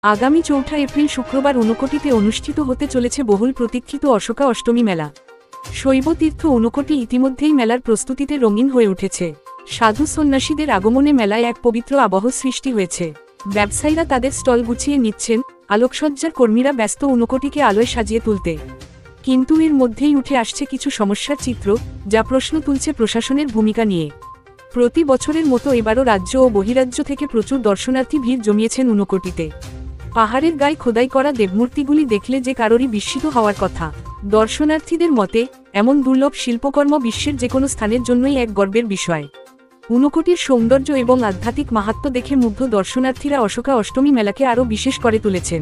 আগামী ৪ঠা এপ্রিল শুক্রবার ঊনকোটিতে অনুষ্ঠিত হতে চলেছে বহুল প্রতীক্ষিত অশোকা অষ্টমী মেলা। শৈবতীর্থ ঊনকোটি ইতিমধ্যেই মেলার প্রস্তুতিতে রঙিন হয়ে উঠেছে। সাধু সন্ন্যাসীদের আগমনে মেলায় এক পবিত্র আবহ সৃষ্টি হয়েছে। ব্যবসায়ীরা তাদের স্টল গুছিয়ে নিচ্ছেন, আলোকসজ্জার কর্মীরা ব্যস্ত ঊনকোটিকে আলোয় সাজিয়ে তুলতে। কিন্তু এর মধ্যেই উঠে আসছে কিছু সমস্যার চিত্র, যা প্রশ্ন তুলছে প্রশাসনের ভূমিকা নিয়ে। প্রতি বছরের মতো এবারও রাজ্য ও বহিরাজ্য থেকে প্রচুর দর্শনার্থী ভিড় জমিয়েছেন ঊনকোটিতে। পাহাড়ের গায়ে খোদাই করা দেবমূর্তিগুলি দেখলে যে কারোরই বিস্মিত হওয়ার কথা। দর্শনার্থীদের মতে, এমন দুর্লভ শিল্পকর্ম বিশ্বের যে কোনো স্থানের জন্যই এক গর্বের বিষয়। ঊনকোটির সৌন্দর্য এবং আধ্যাত্মিক মাহাত্ম্য দেখে মুগ্ধ দর্শনার্থীরা অশোকা অষ্টমী মেলাকে আরও বিশেষ করে তুলেছেন।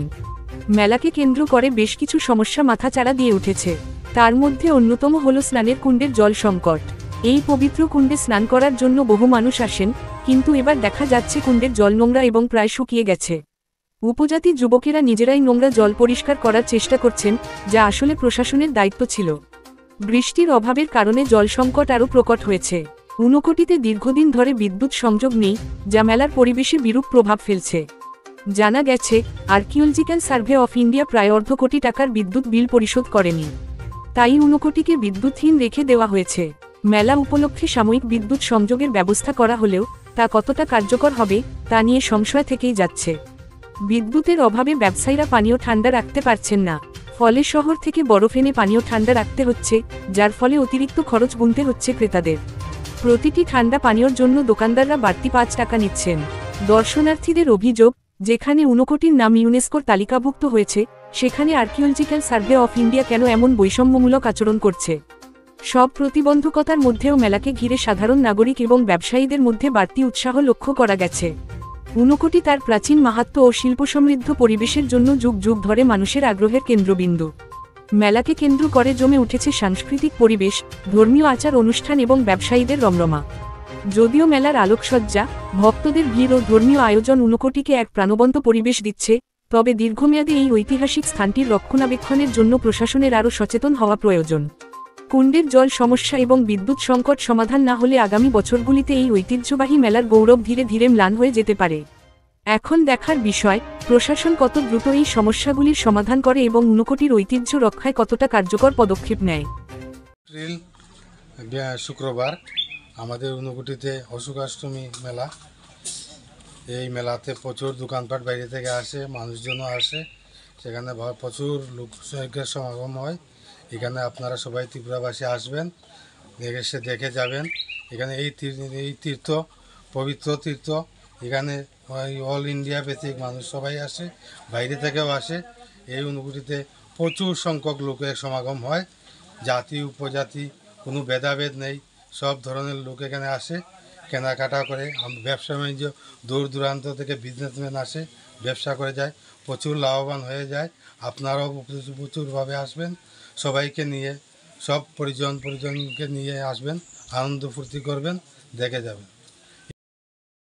মেলাকে কেন্দ্র করে বেশ কিছু সমস্যা মাথাচাড়া দিয়ে উঠেছে। তার মধ্যে অন্যতম হল স্নানের কুণ্ডের জল সংকট। এই পবিত্র কুণ্ডে স্নান করার জন্য বহু মানুষ আসেন, কিন্তু এবার দেখা যাচ্ছে কুণ্ডের জল নোংরা এবং প্রায় শুকিয়ে গেছে। উপজাতি যুবকেরা নিজেরাই নোংরা জল পরিষ্কার করার চেষ্টা করছেন, যা আসলে প্রশাসনের দায়িত্ব ছিল। বৃষ্টির অভাবের কারণে জল সংকট আরও প্রকট হয়েছে। ঊনকোটিতে দীর্ঘদিন ধরে বিদ্যুৎ সংযোগ নেই, যা মেলার পরিবেশে বিরূপ প্রভাব ফেলছে। জানা গেছে, আর্কিওলজিক্যাল সার্ভে অফ ইন্ডিয়া প্রায় অর্ধ কোটি টাকার বিদ্যুৎ বিল পরিশোধ করেনি। তাই ঊনকোটিকে বিদ্যুৎহীন রেখে দেওয়া হয়েছে। মেলা উপলক্ষে সাময়িক বিদ্যুৎ সংযোগের ব্যবস্থা করা হলেও তা কতটা কার্যকর হবে, তা নিয়ে সংশয় থেকেই যাচ্ছে। বিদ্যুতের অভাবে ব্যবসায়ীরা পানীয় ঠান্ডা রাখতে পারছেন না, ফলে শহর থেকে বরফ এনে পানীয় ঠান্ডা রাখতে হচ্ছে, যার ফলে অতিরিক্ত খরচ গুনতে হচ্ছে ক্রেতাদের। প্রতিটি ঠান্ডা পানীয়র জন্য দোকানদাররা বাড়তি ৫ টাকা নিচ্ছেন। দর্শনার্থীদের অভিযোগ, যেখানে ঊনকোটির নাম ইউনেস্কোর তালিকাভুক্ত হয়েছে, সেখানে আর্কিওলজিক্যাল সার্ভে অফ ইন্ডিয়া কেন এমন বৈষম্যমূলক আচরণ করছে। সব প্রতিবন্ধকতার মধ্যেও মেলাকে ঘিরে সাধারণ নাগরিক এবং ব্যবসায়ীদের মধ্যে বাড়তি উৎসাহ লক্ষ্য করা গেছে। ঊনকোটি তার প্রাচীন মাহাত্ম্য ও শিল্পসমৃদ্ধ পরিবেশের জন্য যুগ যুগ ধরে মানুষের আগ্রহের কেন্দ্রবিন্দু। মেলাকে কেন্দ্র করে জমে উঠেছে সাংস্কৃতিক পরিবেশ, ধর্মীয় আচার অনুষ্ঠান এবং ব্যবসায়ীদের রমরমা। যদিও মেলার আলোকসজ্জা, ভক্তদের ভিড় ও ধর্মীয় আয়োজন ঊনকোটিকে এক প্রাণবন্ত পরিবেশ দিচ্ছে, তবে দীর্ঘমেয়াদে এই ঐতিহাসিক স্থানটির রক্ষণাবেক্ষণের জন্য প্রশাসনের আরও সচেতন হওয়া প্রয়োজন। কুণ্ডের জল সমস্যা এবং বিদ্যুৎ সংকট সমাধান না হলে আগামী বছরগুলিতে এই ঐতিহ্যবাহী মেলার গৌরব ধীরে ধীরে ম্লান হয়ে যেতে পারে। এখন দেখার বিষয়, প্রশাসন কত দ্রুত এই সমস্যাগুলির সমাধান করে এবং ঊনকোটির ঐতিহ্য রক্ষায় কতটা কার্যকর পদক্ষেপ নেয়। শুক্রবার আমাদের ঊনকোটিতে অশোকাষ্টমী মেলা। এই মেলাতে প্রচুর দোকানপাট বাইরে থেকে আসে, মানুষজনও আসে, সেখানে প্রচুর লোকের সমাগম হয়। এখানে আপনারা সবাই ত্রিপুরাবাসী আসবেন, এসে দেখে যাবেন। এখানে এই তীর্থ পবিত্র তীর্থ, এখানে অল ইন্ডিয়া বেসিক মানুষ সবাই আসে, বাইরে থেকেও আসে। এই ঊনকোটিতে প্রচুর সংখ্যক লোকের সমাগম হয়, জাতি উপজাতি কোনো ভেদাভেদ নেই, সব ধরনের লোক এখানে আসে, কেনাকাটা করে। ব্যবসা বাণিজ্য দূর দূরান্ত থেকে বিজনেসম্যান আসে, ব্যবসা করে যায়, প্রচুর লাভবান হয়ে যায়। আপনারাও প্রচুরভাবে আসবেন, সবাইকে নিয়ে, সব পরিজনকে নিয়ে আসবেন, আনন্দ ফুর্তি করবেন, দেখে যাবেন।